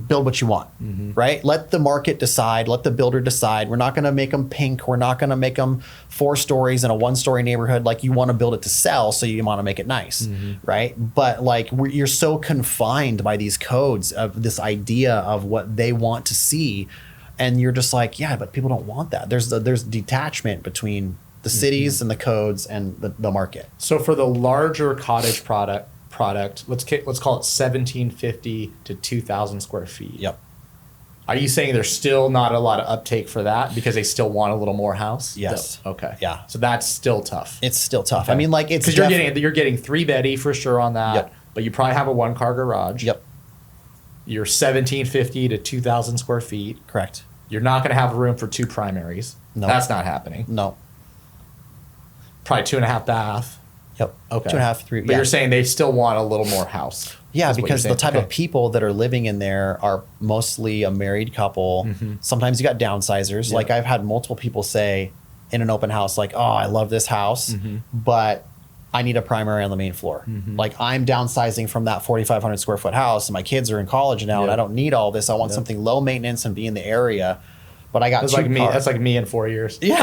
Build what you want, right? Let the market decide. Let the builder decide. We're not going to make them pink. We're not going to make them 4 stories in a 1-story neighborhood. Like you want to build it to sell, so you want to make it nice, right? But like you're so confined by these codes of this idea of what they want to see, and you're just like, yeah, but people don't want that. There's detachment between the cities and the codes and the market. So for the larger cottage product, let's call it 1,750 to 2,000 square feet. Yep. Are you saying there's still not a lot of uptake for that because they still want a little more house? Yes. Okay. Yeah. So that's still tough. It's still tough. Okay. I mean, like it's because you're getting 3-beddy for sure on that, but you probably have a 1-car garage. Yep. You're 1,750 to 2,000 square feet. Correct. You're not going to have room for 2 primaries. No. That's not happening. No. Probably 2.5 bath. Yep. Okay. 2.5, 3. But you're saying they still want a little more house. Yeah, is what you're because the saying. type Okay. of people that are living in there are mostly a married couple. Sometimes you got downsizers. Yeah. Like I've had multiple people say in an open house, like, "Oh, I love this house, but I need a primary on the main floor. Like I'm downsizing from that 4,500 square foot house, and my kids are in college now, and Yeah. I don't need all this. I want Yeah. something low maintenance and be in the area." But I got That's two like me. cars. That's like me in 4 years. Yeah.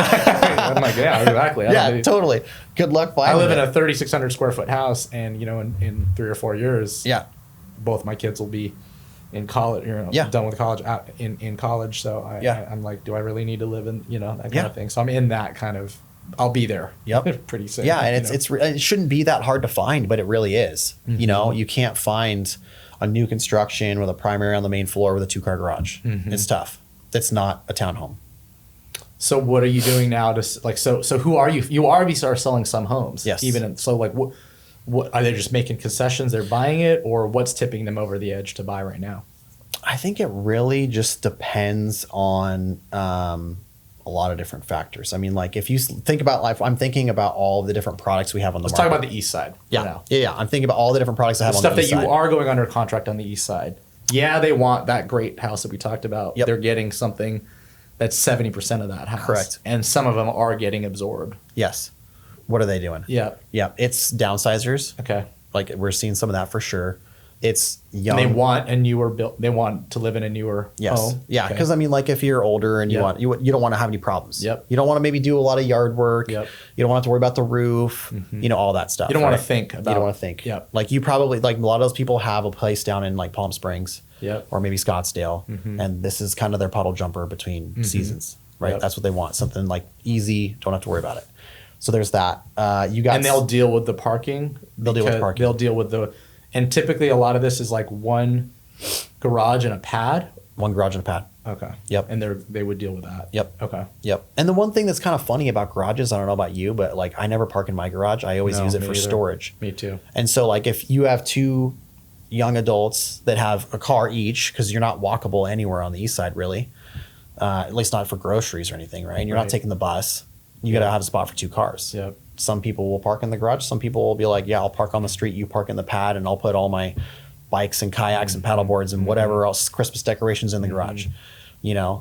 I'm like, yeah, exactly. I Yeah, don't need- totally. Good luck I finding live in it. a 3,600 square foot house, and in 3 or 4 years, Yeah. both my kids will be in college. Yeah. Done with college, out in college. So I'm like, do I really need to live in that kind Yeah. of thing? So I'm in that kind of. I'll be there. Yep. Pretty soon. Yeah, and you know? it shouldn't be that hard to find, but it really is. You know, you can't find a new construction with a primary on the main floor with a 2-car garage. It's tough. It's not a townhome. So what are you doing now to so who are you? You already are selling some homes. Yes. What are they just making concessions? They're buying it, or what's tipping them over the edge to buy right now? I think it really just depends on a lot of different factors. I mean, like if you think about life, I'm thinking about all the different products we have on the Let's market. talk about the east side. Yeah, for now. yeah. I'm thinking about all the different products I have The on stuff the that east you side. are going under contract on the east side. Yeah, they want that great house that we talked about. Yep. They're getting something that's 70% of that house. Correct. And some of them are getting absorbed. Yes. What are they doing? Yeah. Yeah, it's downsizers. Okay. Like we're seeing some of that for sure. It's young. And they want a newer built. They want to live in a newer Yes. home. Yeah, Okay. because I mean, like if you're older and Yep. you don't want to have any problems. Yep. You don't want to maybe do a lot of yard work. Yep. You don't want to have to worry about the roof. All that stuff. You don't want right? to think about. You don't want to think. Yep. Like you probably like a lot of those people have a place down in like Palm Springs. Yep. Or maybe Scottsdale, and this is kind of their puddle jumper between seasons, right? Yep. That's what they want. Something like easy. Don't have to worry about it. So there's that. You got And they'll deal with the parking. They'll deal with because parking. They'll deal with and typically a lot of this is like one garage and a pad. one garage and a pad. Okay. Yep. And they would deal with that. Yep. Okay. Yep. And the one thing that's kind of funny about garages, I don't know about you, but like I never park in my garage. I always No, use it me for either. storage. Me too. And so like if you have two young adults that have a car each, because you're not walkable anywhere on the east side really, at least not for groceries or anything, right? And you're Right. not taking the bus. You got to have a spot for two cars. Yep. Some people will park in the garage. Some people will be like, yeah, I'll park on the street. You park in the pad, and I'll put all my bikes and kayaks and paddle boards and whatever else Christmas decorations in the garage.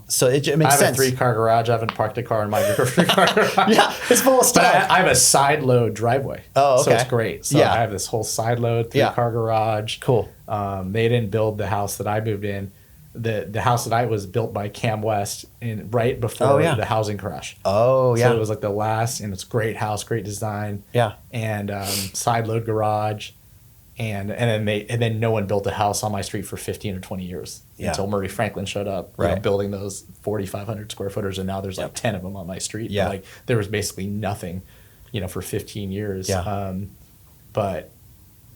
So it makes I have sense. a 3-car garage. I haven't parked a car in my 3-car garage. Yeah, it's full of But stuff. I have a side load driveway. Oh, So okay. it's great. So Yeah. I have this whole side load, Yeah. 3-car garage. Cool. They didn't build the house that I moved in. The house that I was built by Cam West right before Oh, yeah. the housing crash. Oh, yeah. So it was like the last, and it's a great house, great design. Yeah. And side load garage. And then no one built a house on my street for 15 or 20 years Yeah. until Murray Franklin showed up, Right. building those 4,500 square footers, and now there's like 10 of them on my street. Yeah. But like there was basically nothing, for 15 years. Yeah. But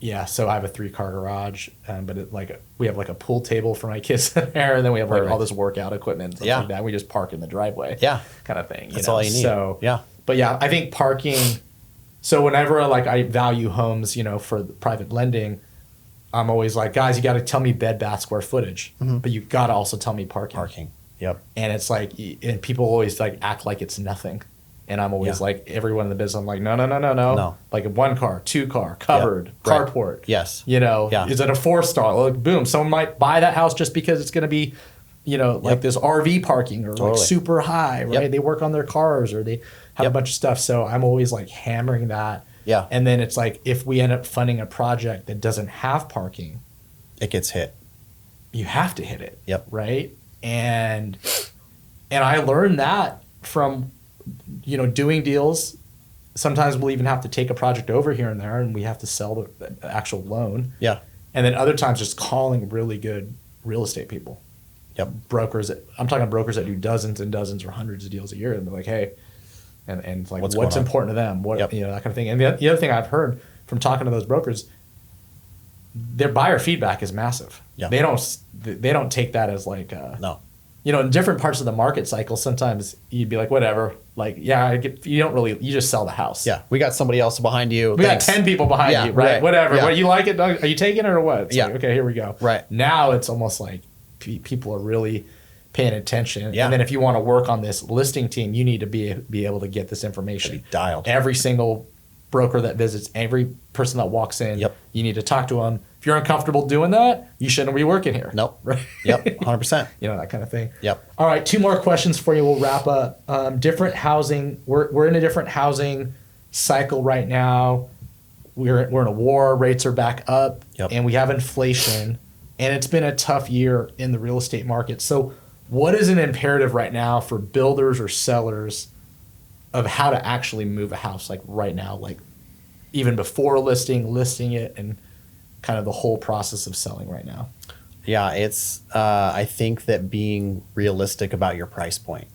yeah, so I have a 3-car garage, but we have like a pool table for my kids in there, and then we have like Perfect. all this workout equipment and stuff Yeah. like that. We just park in the driveway, Yeah. kind of thing. That's all you need. So Yeah. but yeah, I think parking. So whenever I value homes, for the private lending, I'm always like, guys, you got to tell me bed bath square footage, but you got to also tell me parking. Parking. Yep. And it's like, and people always act like it's nothing, and I'm always Yeah. like, everyone in the business, I'm like, no. No. Like a 1-car, 2-car, covered, Right. carport. Yes. Yeah. Is it a 4-star? Like, boom, someone might buy that house just because it's going to be, like this RV parking or Totally. like super high, right? Yep. They work on their cars or they have a bunch of stuff. So I'm always like hammering that. Yeah. And then it's like, if we end up funding a project that doesn't have parking, It gets hit. you have to hit it. Yep. Right. And I learned that from, doing deals. Sometimes we'll even have to take a project over here and there, and we have to sell the actual loan. Yeah. And then other times just calling really good real estate people. Yep. Brokers I'm talking brokers that do dozens and dozens or hundreds of deals a year, and they're like, hey, and it's like, What's what's going on? important to them? What, Yep. that kind of thing. And the other thing I've heard from talking to those brokers, their buyer feedback is massive. Yeah. They don't take that as like, No. in different parts of the market cycle, sometimes you'd be like, whatever, like, yeah, you just sell the house. Yeah. We got somebody else behind you. We Thanks. got 10 people behind Yeah, you, right? right. Whatever. Yeah. What, you like it, Doug? Are you taking it or what? It's Yeah. like, okay, here we go. Right. Now it's almost like people are really paying attention. Yeah. And then if you want to work on this listing team, you need to be able to get this information. Be dialed. Every single broker that visits, every person that walks in, Yep. you need to talk to them. If you're uncomfortable doing that, you shouldn't be working here. Nope. Right? Yep. 100%. That kind of thing. Yep. All right, 2 more questions for you. We'll wrap up. Different housing. We're in a different housing cycle right now. We're in a war. Rates are back up, and we have inflation, and it's been a tough year in the real estate market. So, what is an imperative right now for builders or sellers of how to actually move a house, like right now, like even before listing it, and kind of the whole process of selling right now? Yeah, it's I think that being realistic about your price point,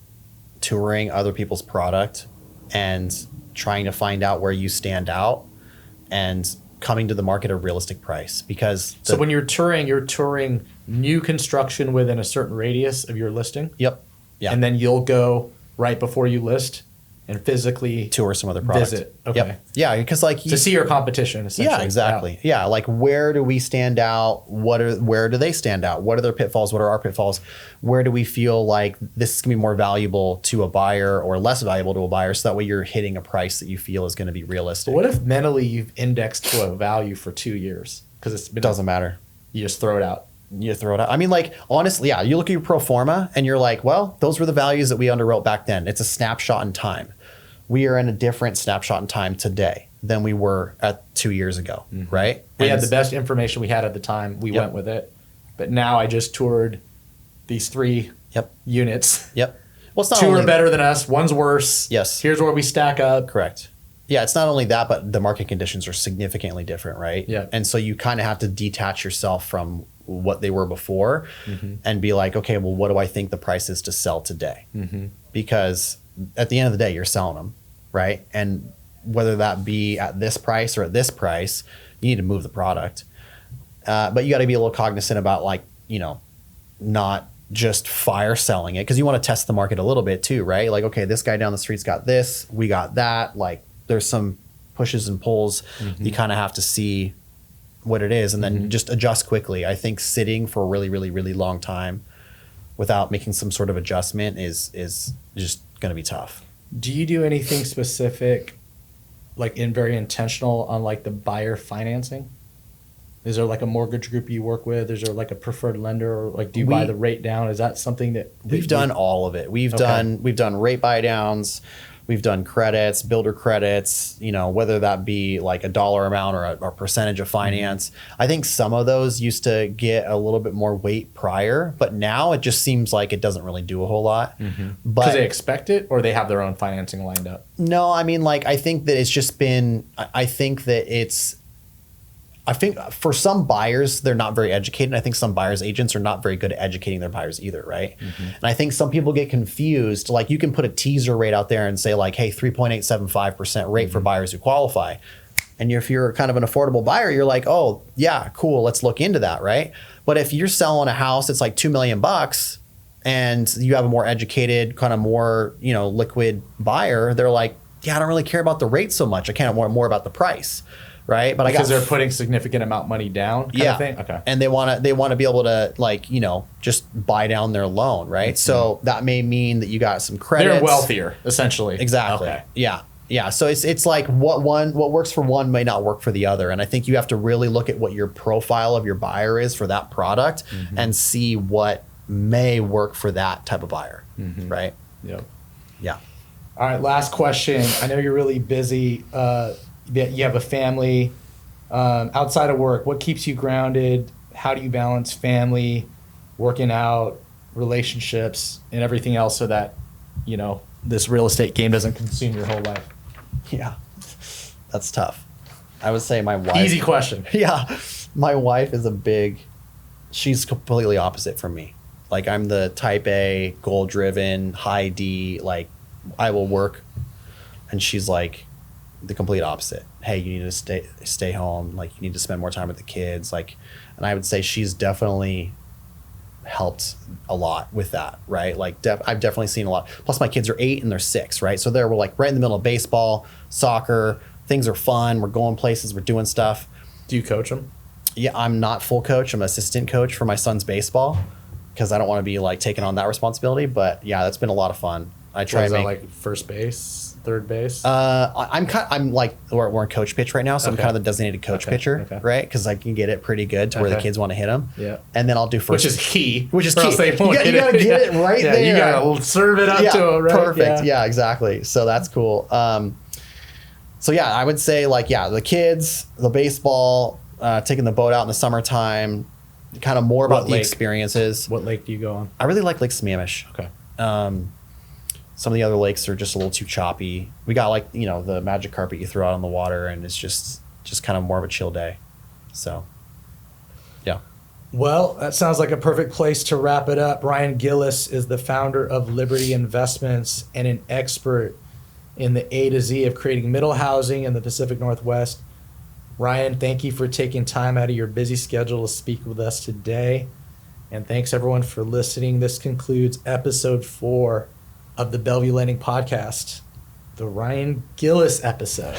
touring other people's product and trying to find out where you stand out and coming to the market at a realistic price. Because so when you're touring new construction within a certain radius of your listing? Yep. Yeah. And then you'll go right before you list and physically tour some other product. Visit. Okay. Yep. Yeah, because to see your competition, essentially. Yeah, exactly. Yeah, like where do we stand out? Where do they stand out? What are their pitfalls? What are our pitfalls? Where do we feel like this is going to be more valuable to a buyer or less valuable to a buyer? So that way you're hitting a price that you feel is going to be realistic. But what if mentally you've indexed to a value for 2 years? Because it doesn't matter. You just throw it out. You throw it out. I mean, like, honestly, yeah, you look at your pro forma and you're like, well, those were the values that we underwrote back then. It's a snapshot in time. We are in a different snapshot in time today than we were at 2 years ago, right? We had the best information we had at the time. We went with it. But now I just toured these 3 units. Yep. Well, it's not 2 are better than us. 1's worse. Yes. Here's where we stack up. Correct. Yeah, it's not only that, but the market conditions are significantly different, right? Yeah. And so you kind of have to detach yourself from what they were before and be like, okay, well, what do I think the price is to sell today? Because at the end of the day, you're selling them, right? And whether that be at this price or at this price, you need to move the product. But you got to be a little cognizant about, like, not just fire selling it, because you want to test the market a little bit too, right? Like, okay, this guy down the street's got this, we got that. Like, there's some pushes and pulls. You kind of have to see what it is and then just adjust quickly. I think sitting for a really, really, really long time without making some sort of adjustment is just going to be tough. Do you do anything specific, like very intentional on like the buyer financing? Is there like a mortgage group you work with? Is there like a preferred lender, or like do you buy the rate down? Is that something that we've done all of it? We've done rate buy downs. We've done credits, builder credits, whether that be like a dollar amount or a percentage of finance. I think some of those used to get a little bit more weight prior, but now it just seems like it doesn't really do a whole lot. But because they expect it, or they have their own financing lined up? No, I mean, like, I think that it's just been, I think for some buyers, they're not very educated. I think some buyers agents are not very good at educating their buyers either, right? And I think some people get confused. Like, you can put a teaser rate out there and say like, hey, 3.875% rate for buyers who qualify. And if you're kind of an affordable buyer, you're like, oh yeah, cool, let's look into that, right? But if you're selling a house that's like $2 million and you have a more educated, kind of more, liquid buyer, they're like, yeah, I don't really care about the rate so much. I kind of want more about the price. Right, but because they're putting significant amount of money down. Kind of thing? Okay. And they want to be able to, like, just buy down their loan, right? So that may mean that you got some credits. They're wealthier, essentially. Exactly. Okay. Yeah. So it's like what works for one may not work for the other, and I think you have to really look at what your profile of your buyer is for that product and see what may work for that type of buyer, right? Yep. Yeah. All right. Last question. I know you're really busy. You have a family outside of work. What keeps you grounded? How do you balance family, working out, relationships, and everything else so that, this real estate game doesn't consume your whole life? Yeah, that's tough. I would say my wife. Easy question. Yeah. My wife is she's completely opposite from me. Like, I'm the type A, goal-driven, high D, like, I will work. And she's like the complete opposite. Hey, you need to stay home. Like, you need to spend more time with the kids. Like, and I would say she's definitely helped a lot with that, right? Like, I've definitely seen a lot. Plus, my kids are 8 and they're 6, right? So we're like right in the middle of baseball, soccer. Things are fun. We're going places. We're doing stuff. Do you coach them? Yeah, I'm not full coach. I'm an assistant coach for my son's baseball because I don't want to be like taking on that responsibility. But yeah, that's been a lot of fun. I try Was and that make like first base, third base? I'm like we're in coach pitch right now, so I'm kind of the designated coach pitcher, right? Because I can get it pretty good to where the kids want to hit them. Yeah. And then I'll do first, Which is key. Which is or key. else they You won't gotta hit it. get it right yeah, there. You gotta serve it up to them, right? Perfect. Yeah, exactly. So that's cool. So yeah, I would say like the kids, the baseball, taking the boat out in the summertime, kind of more about the experiences. What lake do you go on? I really like Lake Sammamish. Okay. Some of the other lakes are just a little too choppy. We got like, the magic carpet you throw out on the water, and it's just kind of more of a chill day. So, yeah. Well, that sounds like a perfect place to wrap it up. Ryan Gillis is the founder of Liberty Investments and an expert in the A to Z of creating middle housing in the Pacific Northwest. Ryan, thank you for taking time out of your busy schedule to speak with us today. And thanks everyone for listening. This concludes episode 4 of the Bellevue Lending Podcast, the Ryan Gillis episode.